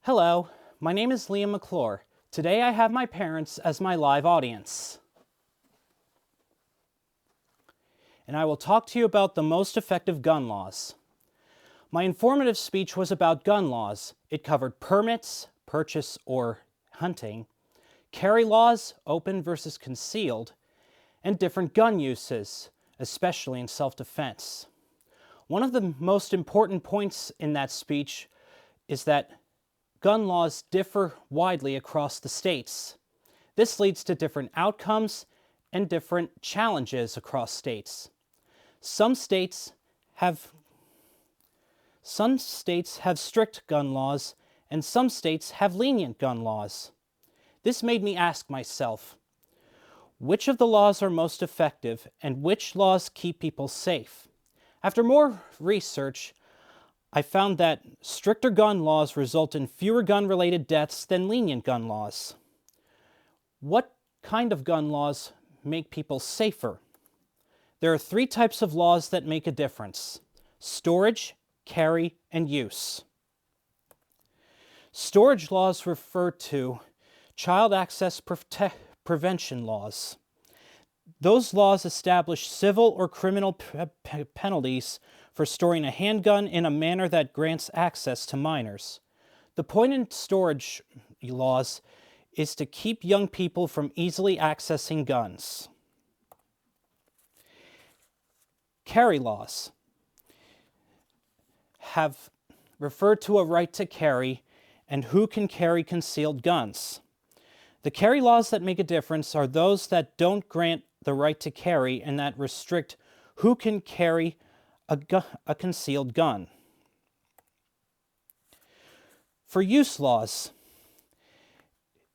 Hello, my name is Liam McClure. Today I have my parents as my live audience. And I will talk to you about the most effective gun laws. My informative speech was about gun laws. It covered permits, purchase or hunting, carry laws, open versus concealed, and different gun uses, especially in self-defense. One of the most important points in that speech is that gun laws differ widely across the states. This leads to different outcomes and different challenges across states. Some states have strict gun laws, and some states have lenient gun laws. This made me ask myself, which of the laws are most effective and which laws keep people safe? After more research, I found that stricter gun laws result in fewer gun-related deaths than lenient gun laws. What kind of gun laws make people safer? There are three types of laws that make a difference: storage, carry, and use. Storage laws refer to child access prevention laws. Those laws establish civil or criminal penalties for storing a handgun in a manner that grants access to minors. The point in storage laws is to keep young people from easily accessing guns. Carry laws have referred to a right to carry and who can carry concealed guns. The carry laws that make a difference are those that don't grant the right to carry and that restrict who can carry a concealed gun. For use laws,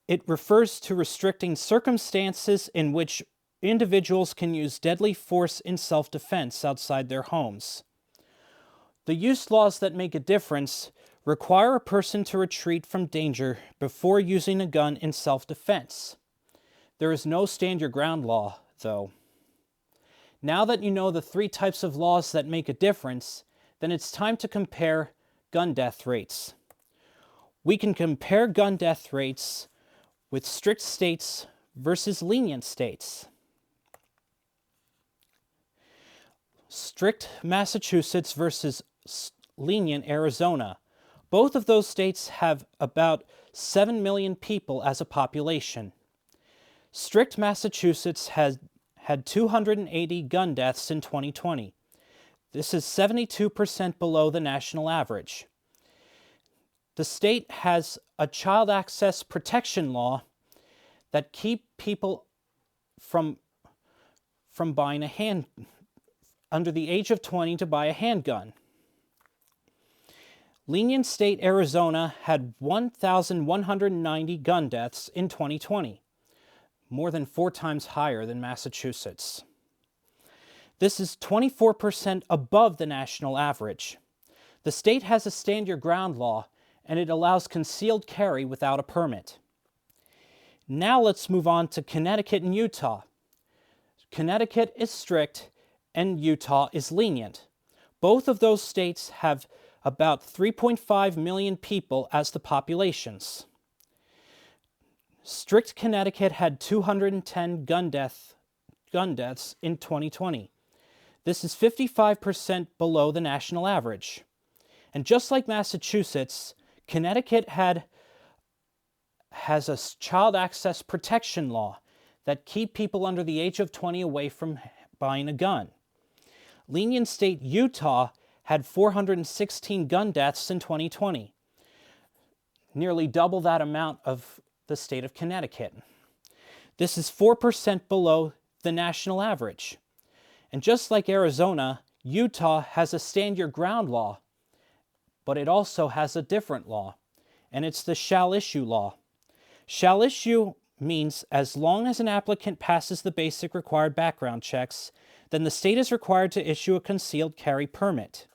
it refers to restricting circumstances in which individuals can use deadly force in self-defense outside their homes. The use laws that make a difference require a person to retreat from danger before using a gun in self-defense. There is no stand your ground law, though. Now that you know the three types of laws that make a difference, then it's time to compare gun death rates. We can compare gun death rates with strict states versus lenient states. Strict Massachusetts versus lenient Arizona. Both of those states have about 7 million people as a population. Strict Massachusetts has had 280 gun deaths in 2020. This is 72% below the national average. The state has a child access protection law that keep people from buying under the age of 20 to buy a handgun. Lenient state Arizona had 1,190 gun deaths in 2020. More than 4 times higher than Massachusetts. This is 24% above the national average. The state has a stand your ground law, and it allows concealed carry without a permit. Now let's move on to Connecticut and Utah. Connecticut is strict, and Utah is lenient. Both of those states have about 3.5 million people as the populations. Strict Connecticut had 210 gun deaths in 2020. This is 55% below the national average. And just like Massachusetts, Connecticut has a child access protection law that keep people under the age of 20 away from buying a gun. Lenient state Utah had 416 gun deaths in 2020, nearly double that amount of the state of Connecticut. This is 4% below the national average. And just like Arizona, Utah has a stand your ground law, but it also has a different law, and it's the shall issue law. Shall issue means as long as an applicant passes the basic required background checks, then the state is required to issue a concealed carry permit.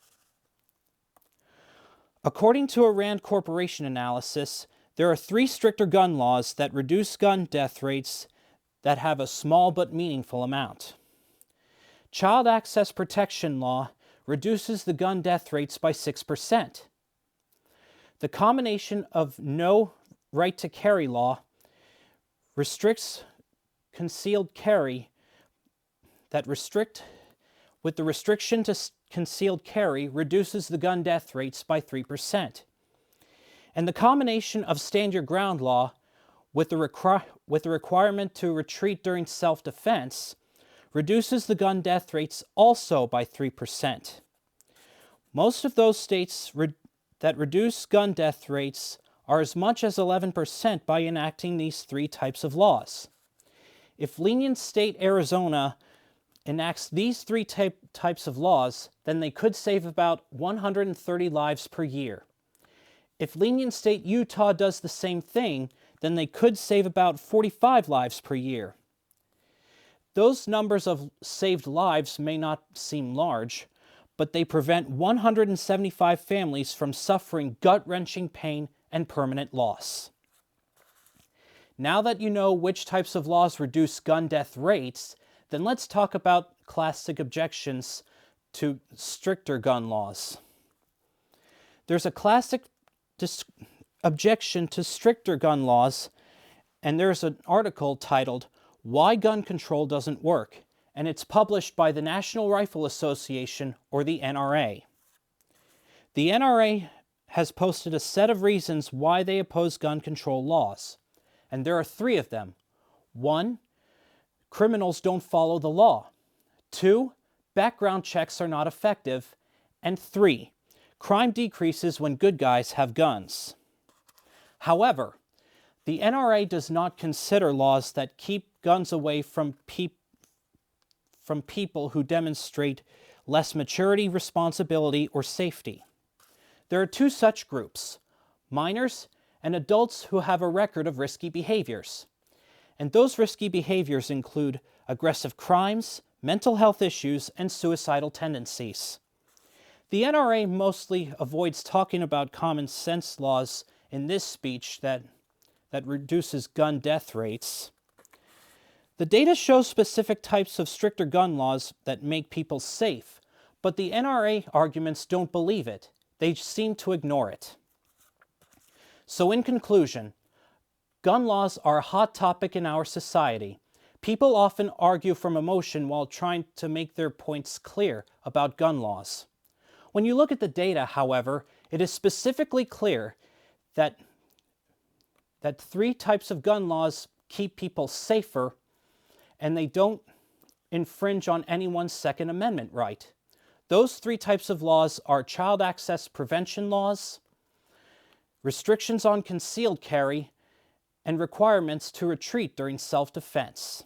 According to a Rand Corporation analysis, there are 3 stricter gun laws that reduce gun death rates that have a small but meaningful amount. Child Access Protection Law reduces the gun death rates by 6%. The combination of no right to carry law restricts concealed carry with the restriction to concealed carry reduces the gun death rates by 3%. And the combination of stand your ground law with the requirement to retreat during self-defense reduces the gun death rates also by 3%. Most of those states that reduce gun death rates are as much as 11% by enacting these three types of laws. If lenient state Arizona enacts these three types of laws, then they could save about 130 lives per year. If lenient state Utah does the same thing, then they could save about 45 lives per year. Those numbers of saved lives may not seem large, but they prevent 175 families from suffering gut-wrenching pain and permanent loss. Now that you know which types of laws reduce gun death rates, then let's talk about classic objections to stricter gun laws. There's a classic objection to stricter gun laws, and there's an article titled, "Why Gun Control Doesn't Work," and it's published by the National Rifle Association, or the NRA. The NRA has posted a set of reasons why they oppose gun control laws, and there are three of them. 1, criminals don't follow the law. 2, background checks are not effective. And 3, crime decreases when good guys have guns. However, the NRA does not consider laws that keep guns away from people who demonstrate less maturity, responsibility, or safety. There are two such groups: minors and adults who have a record of risky behaviors. And those risky behaviors include aggressive crimes, mental health issues, and suicidal tendencies. The NRA mostly avoids talking about common sense laws in this speech that reduces gun death rates. The data shows specific types of stricter gun laws that make people safe, but the NRA arguments don't believe it. They seem to ignore it. So in conclusion, gun laws are a hot topic in our society. People often argue from emotion while trying to make their points clear about gun laws. When you look at the data, however, it is specifically clear that three types of gun laws keep people safer, and they don't infringe on anyone's Second Amendment right. Those three types of laws are child access prevention laws, restrictions on concealed carry, and requirements to retreat during self-defense.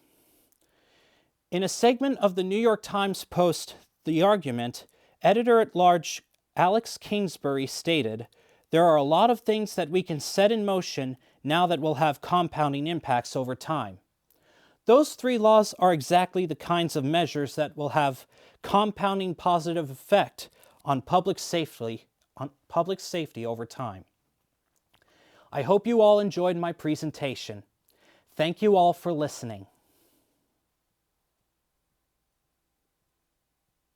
In a segment of the New York Times post, The Argument, editor-at-large Alex Kingsbury stated, "There are a lot of things that we can set in motion now that will have compounding impacts over time." Those three laws are exactly the kinds of measures that will have compounding positive effect on public safety over time. I hope you all enjoyed my presentation. Thank you all for listening.